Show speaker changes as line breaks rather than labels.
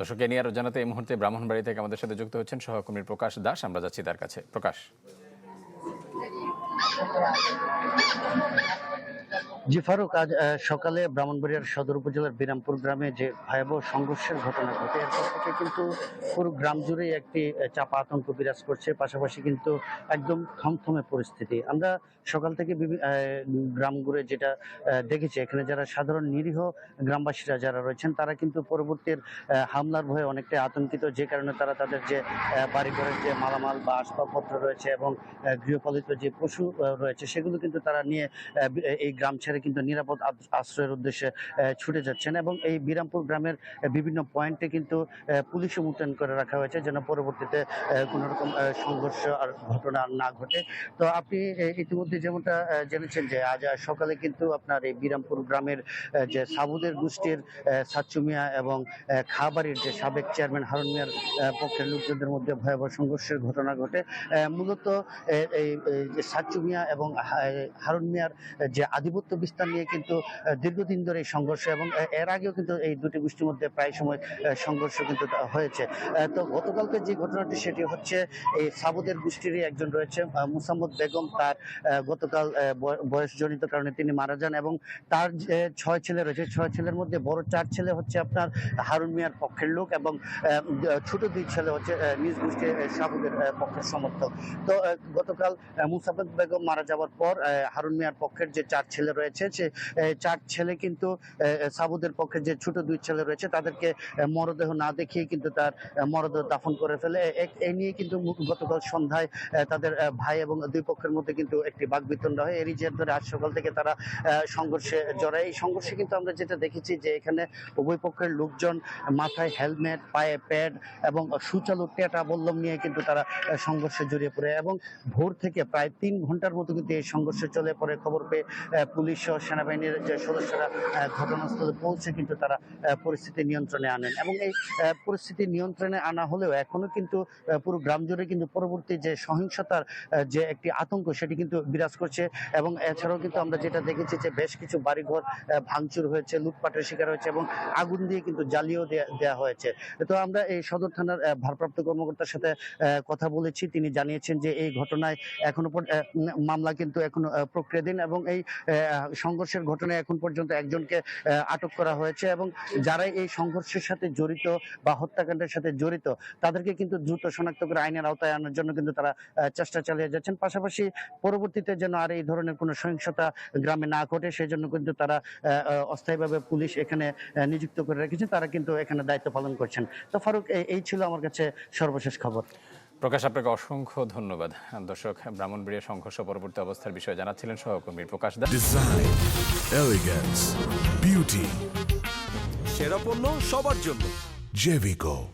দর্শক এ নিয়ে আরো জানাতে এই মুহূর্তে ব্রাহ্মণবাড়ি থেকে আমাদের সাথে যুক্ত হচ্ছেন সহকর্মী প্রকাশ দাস। আমরা যাচ্ছি তার কাছে। প্রকাশ।
জি ফারুক, আজ সকালে ব্রাহ্মণবাড়িয়ার সদর উপজেলার বিরামপুর গ্রামে যে ভয়াবহ সংঘর্ষের ঘটনা ঘটে, এরপর থেকে কিন্তু পুরো গ্রাম জুড়েই একটি চাপা আতঙ্ক বিরাজ করছে। পাশাপাশি কিন্তু একদম থমথমে পরিস্থিতি। আমরা সকাল থেকে গ্রাম ঘুরে যেটা দেখেছি, এখানে যারা সাধারণ নিরীহ গ্রামবাসীরা যারা রয়েছেন তারা কিন্তু পরবর্তীর হামলার ভয়ে অনেকটাই আতঙ্কিত, যে কারণে তারা তাদের যে বাড়িঘরের যে মালামাল বা আসবাবপত্র রয়েছে এবং গৃহপালিত যে পশু রয়েছে সেগুলো কিন্তু তারা নিয়ে এই গ্রাম ছেড়ে কিন্তু নিরাপদ আশ্রয়ের উদ্দেশ্যে ছুটে যাচ্ছেন। এবং এই বিরামপুর গ্রামের বিভিন্ন পয়েন্টে কিন্তু পুলিশও মোতায়েন করে রাখা হয়েছে যেন পরবর্তীতে কোনো রকম সংঘর্ষ আর ঘটনা না ঘটে। তো আপনি ইতিমধ্যে যেমনটা জেনেছেন যে আজ সকালে কিন্তু আপনার এই বিরামপুর গ্রামের যে সাবুদের গোষ্ঠীর সাচ্চু মিয়া এবং খাবাড়ির যে সাবেক চেয়ারম্যান হারুন মিয়ার পক্ষের লোকজনদের মধ্যে ভয়াবহ সংঘর্ষের ঘটনা ঘটে। মূলত এই যে সাচ্চু মিয়া এবং হারুন মিয়ার যে আধিপত্য বিস্তার নিয়ে কিন্তু দীর্ঘদিন ধরে সংঘর্ষ, এবং এর আগেও কিন্তু এই দুটি গোষ্ঠীর মধ্যে প্রায় সময় সংঘর্ষ কিন্তু হয়েছে। তো গতকালকে যে ঘটনাটি সেটি হচ্ছে এই সাবুদের গোষ্ঠীরই একজন রয়েছে মুসাম্মদ বেগম, তার গতকাল বয়সজনিত কারণে তিনি মারা যান। এবং তার যে 6 ছেলে রয়েছে, 6 ছেলের মধ্যে বড় 4 ছেলে হচ্ছে আপনার হারুন মিয়ার পক্ষের লোক এবং ছোট 2 ছেলে হচ্ছে নিজ গোষ্ঠী সাবুদের পক্ষের সমর্থক। তো গতকাল মুসাম্মদ বেগম মারা যাওয়ার পর হারুন মিয়ার পক্ষের যে 4 ছেলে রয়েছে, সে 4 ছেলে কিন্তু সাবুদের পক্ষে যে ছোট 2 ছেলে রয়েছে তাদেরকে মরদেহ না দেখিয়ে কিন্তু তার মরদেহ দাফন করে ফেলে। এই নিয়ে কিন্তু গতকাল সন্ধ্যায় তাদের ভাই এবং 2 পক্ষের মধ্যে কিন্তু একটি বাকবিতণ্ডা হয়। এরই জের ধরে আজ সকাল থেকে তারা সংঘর্ষে জড়ায়। এই সংঘর্ষে কিন্তু আমরা যেটা দেখেছি যে এখানে উভয় পক্ষের লোকজন মাথায় হেলমেট, পায়ে প্যাড এবং সুচালু টেটা বল্লম নিয়ে কিন্তু তারা সংঘর্ষে জড়িয়ে পড়ে। এবং ভোর থেকে প্রায় 3 ঘন্টার মতো কিন্তু এই সংঘর্ষে চলে পড়ে। খবর পেয়ে পুলিশ সহ সেনাবাহিনীর যে সদস্যরা ঘটনাস্থলে পৌঁছে কিন্তু তারা পরিস্থিতি নিয়ন্ত্রণে আনেন। এবং এই পরিস্থিতি নিয়ন্ত্রণে আনা হলেও এখনো কিন্তু পুরো গ্রাম জুড়ে কিন্তু পরবর্তী যে সহিংসতার যে একটি আতঙ্ক সেটি কিন্তু বিরাজ করছে। এবং এছাড়াও কিন্তু আমরা যেটা দেখেছি যে বেশ কিছু বাড়িঘর ভাঙচুর হয়েছে, লুটপাটের শিকার হয়েছে এবং আগুন দিয়ে কিন্তু জ্বালিয়েও দেওয়া হয়েছে। তো আমরা এই সদর থানার ভারপ্রাপ্ত কর্মকর্তার সাথে কথা বলেছি। তিনি জানিয়েছেন যে এই ঘটনায় এখনো মামলা কিন্তু এখনো প্রক্রিয়াধীন এবং এই সংঘর্ষের ঘটনায় এখন পর্যন্ত একজনকে আটক করা হয়েছে। এবং যারা এই সংঘর্ষের সাথে জড়িত বা হত্যাকাণ্ডের সাথে জড়িত তাদেরকে কিন্তু দ্রুত শনাক্ত করে আইনের আওতায় আনার জন্য কিন্তু তারা চেষ্টা চালিয়ে যাচ্ছেন। পাশাপাশি পরবর্তীতে যেন আর এই ধরনের কোনো সহিংসতা গ্রামে না ঘটে সেজন্য কিন্তু তারা অস্থায়ীভাবে পুলিশ এখানে নিযুক্ত করে রেখেছেন, তারা কিন্তু এখানে দায়িত্ব পালন করছেন। তো ফারুক, এই ছিল আমার কাছে সর্বশেষ খবর।
প্রকাশ, আপনাকে অসংখ্য ধন্যবাদ। দর্শক, ব্রাহ্মণবাড়িয়া সংঘর্ষ পরবর্তী অবস্থার বিষয়ে জানাচ্ছিলেন সহকর্মী প্রকাশ দাস।
ডিজাইন, এলিগেন্স, বিউটি,
সেরা পণ্য সবার জন্য
জেভিকো।